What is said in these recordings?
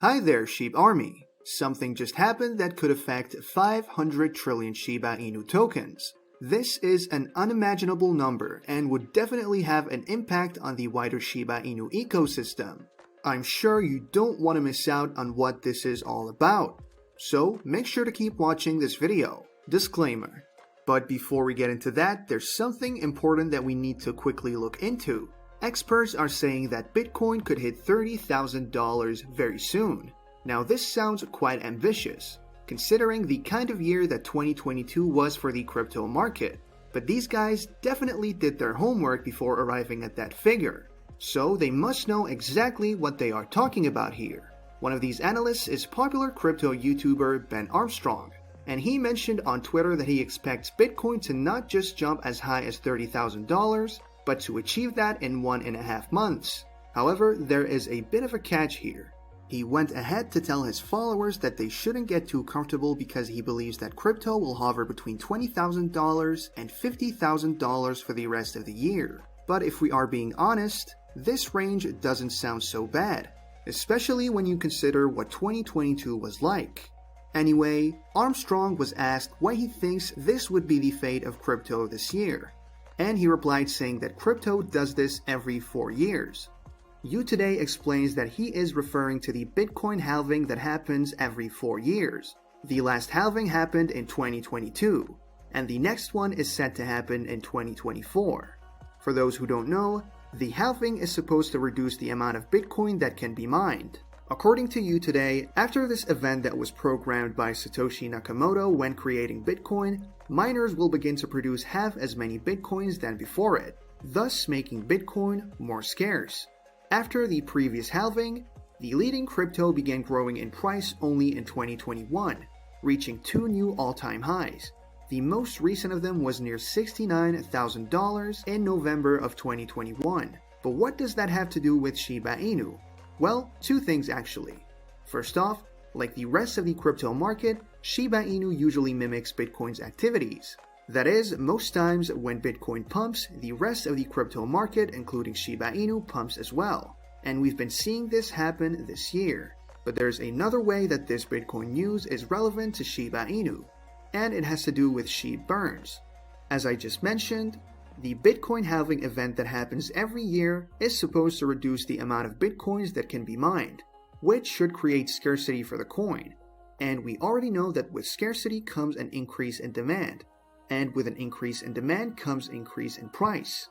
Hi there, Sheep Army. Something just happened that could affect 500 trillion Shiba Inu tokens. This is an unimaginable number and would definitely have an impact on the wider Shiba Inu ecosystem. I'm sure you don't want to miss out on what this is all about, so make sure to keep watching this video. Disclaimer. But before we get into that, there's something important that we need to quickly look into. Experts are saying that Bitcoin could hit $30,000 very soon. Now this sounds quite ambitious, considering the kind of year that 2022 was for the crypto market. But these guys definitely did their homework before arriving at that figure, so they must know exactly what they are talking about here. One of these analysts is popular crypto YouTuber Ben Armstrong, and he mentioned on Twitter that he expects Bitcoin to not just jump as high as $30,000, but to achieve that in 1.5 months. However, there is a bit of a catch here. He went ahead to tell his followers that they shouldn't get too comfortable because he believes that crypto will hover between $20,000 and $50,000 for the rest of the year. But if we are being honest, this range doesn't sound so bad, especially when you consider what 2022 was like. Anyway, Armstrong was asked why he thinks this would be the fate of crypto this year, and he replied saying that crypto does this every 4 years. You Today explains that he is referring to the Bitcoin halving that happens every 4 years. The last halving happened in 2022, and the next one is set to happen in 2024. For those who don't know, the halving is supposed to reduce the amount of Bitcoin that can be mined. According to You Today, after this event that was programmed by Satoshi Nakamoto when creating Bitcoin, miners will begin to produce half as many Bitcoins than before it, thus making Bitcoin more scarce. After the previous halving, the leading crypto began growing in price only in 2021, reaching 2 new all-time highs. The most recent of them was near $69,000 in November of 2021. But what does that have to do with Shiba Inu? Well, 2 things actually. First off, like the rest of the crypto market, Shiba Inu usually mimics Bitcoin's activities. That is, most times when Bitcoin pumps, the rest of the crypto market, including Shiba Inu, pumps as well. And we've been seeing this happen this year. But there's another way that this Bitcoin news is relevant to Shiba Inu, and it has to do with Shib burns. As I just mentioned, the Bitcoin halving event that happens every year is supposed to reduce the amount of Bitcoins that can be mined, which should create scarcity for the coin. And we already know that with scarcity comes an increase in demand, and with an increase in demand comes increase in price.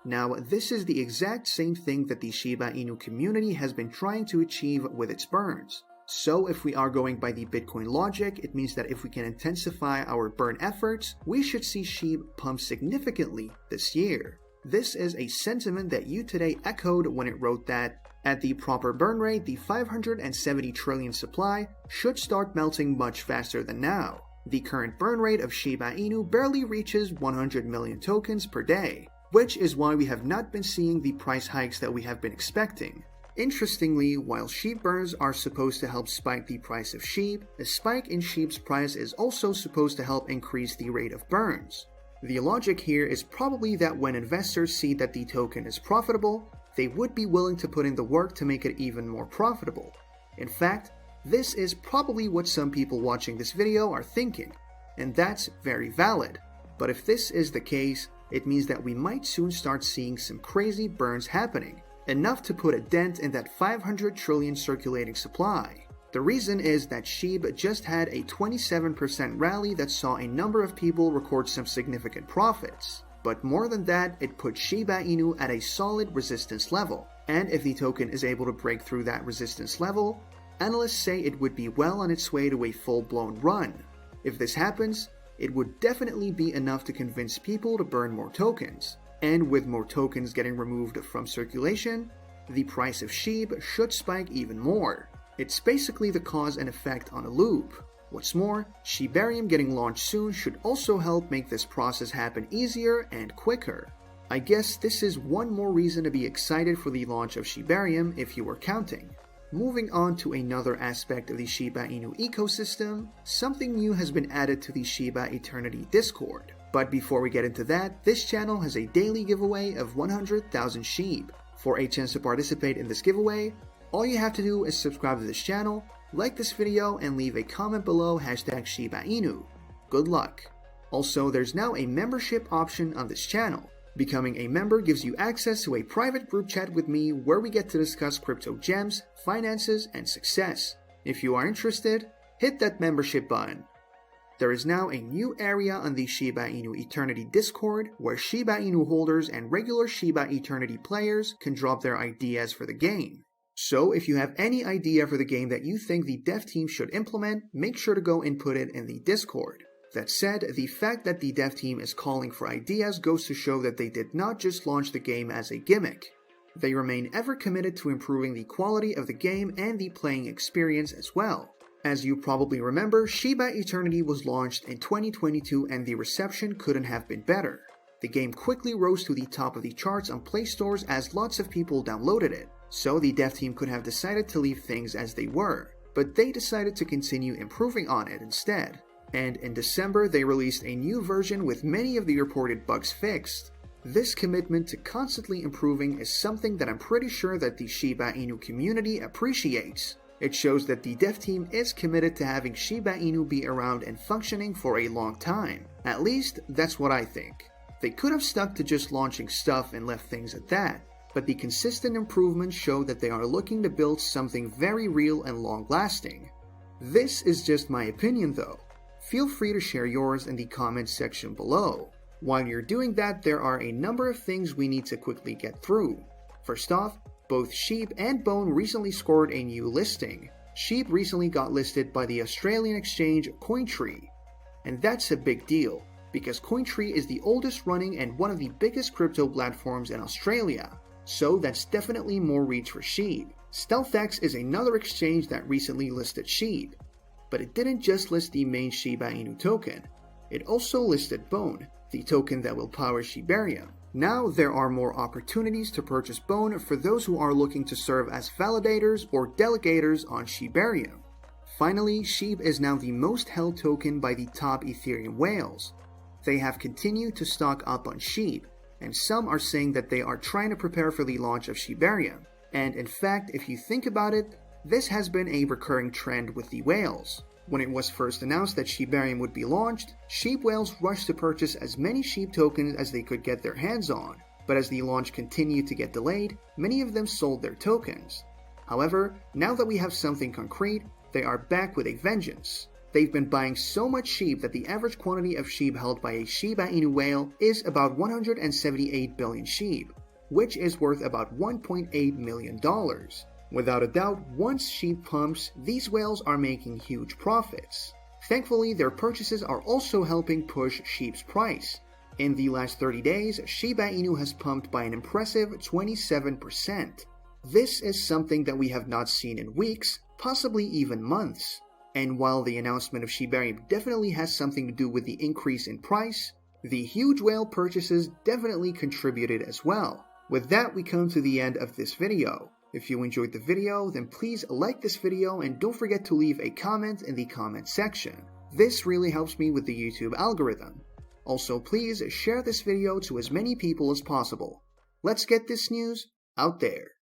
Now, this is the exact same thing that the Shiba Inu community has been trying to achieve with its burns. So if we are going by the Bitcoin logic, it means that if we can intensify our burn efforts, we should see Shib pump significantly this year. This is a sentiment that You Today echoed when it wrote that, at the proper burn rate, the 570 trillion supply should start melting much faster than now. The current burn rate of Shiba Inu barely reaches 100 million tokens per day, which is why we have not been seeing the price hikes that we have been expecting. Interestingly, while Shib burns are supposed to help spike the price of Shib, a spike in Shib's price is also supposed to help increase the rate of burns. The logic here is probably that when investors see that the token is profitable, they would be willing to put in the work to make it even more profitable. In fact, this is probably what some people watching this video are thinking, and that's very valid. But if this is the case, it means that we might soon start seeing some crazy burns happening, enough to put a dent in that 500 trillion circulating supply. The reason is that Shib just had a 27% rally that saw a number of people record some significant profits. But more than that, it put Shiba Inu at a solid resistance level, and if the token is able to break through that resistance level, analysts say it would be well on its way to a full-blown run. If this happens, it would definitely be enough to convince people to burn more tokens. And with more tokens getting removed from circulation, the price of Shib should spike even more. It's basically the cause and effect on a loop. What's more, Shibarium getting launched soon should also help make this process happen easier and quicker. I guess this is one more reason to be excited for the launch of Shibarium if you were counting. Moving on to another aspect of the Shiba Inu ecosystem, something new has been added to the Shiba Eternity Discord. But before we get into that, this channel has a daily giveaway of 100,000 Shib. For a chance to participate in this giveaway, All you have to do is subscribe to this channel, like this video, and leave a comment below #ShibaInu. Good luck. Also, there's now a membership option on this channel. Becoming a member gives you access to a private group chat with me where we get to discuss crypto gems, finances, and success. If you are interested, hit that membership button. There is now a new area on the Shiba Inu Eternity Discord where Shiba Inu holders and regular Shiba Eternity players can drop their ideas for the game. So if you have any idea for the game that you think the dev team should implement, make sure to go input it in the Discord. That said, the fact that the dev team is calling for ideas goes to show that they did not just launch the game as a gimmick. They remain ever committed to improving the quality of the game and the playing experience as well. As you probably remember, Shiba Eternity was launched in 2022 and the reception couldn't have been better. The game quickly rose to the top of the charts on Play Stores as lots of people downloaded it, so the dev team could have decided to leave things as they were, but they decided to continue improving on it instead. And in December, they released a new version with many of the reported bugs fixed. This commitment to constantly improving is something that I'm pretty sure that the Shiba Inu community appreciates. It shows that the dev team is committed to having Shiba Inu be around and functioning for a long time. At least, that's what I think. They could have stuck to just launching stuff and left things at that, but the consistent improvements show that they are looking to build something very real and long-lasting. This is just my opinion though. Feel free to share yours in the comments section below. While you're doing that, there are a number of things we need to quickly get through. First off, both Shib and Bone recently scored a new listing. Shib recently got listed by the Australian exchange Cointree. And that's a big deal, because Cointree is the oldest running and one of the biggest crypto platforms in Australia. So that's definitely more reach for Shib. StealthX is another exchange that recently listed Shib. But it didn't just list the main Shiba Inu token. It also listed Bone, the token that will power Shibarium. Now there are more opportunities to purchase Bone for those who are looking to serve as validators or delegators on Shibarium. Finally, Shib is now the most held token by the top Ethereum whales. They have continued to stock up on Shib, and some are saying that they are trying to prepare for the launch of Shibarium. And in fact, if you think about it, this has been a recurring trend with the whales. When it was first announced that Shibarium would be launched, Shib whales rushed to purchase as many Shib tokens as they could get their hands on, but as the launch continued to get delayed, many of them sold their tokens. However, now that we have something concrete, they are back with a vengeance. They've been buying so much Shib that the average quantity of Shib held by a Shiba Inu whale is about 178 billion Shib, which is worth about $1.8 million. Without a doubt, once Shib pumps, these whales are making huge profits. Thankfully, their purchases are also helping push Shib's price. In the last 30 days, Shiba Inu has pumped by an impressive 27%. This is something that we have not seen in weeks, possibly even months. And while the announcement of Shibarium definitely has something to do with the increase in price, the huge whale purchases definitely contributed as well. With that, we come to the end of this video. If you enjoyed the video, then please like this video and don't forget to leave a comment in the comment section. This really helps me with the YouTube algorithm. Also, please share this video to as many people as possible. Let's get this news out there.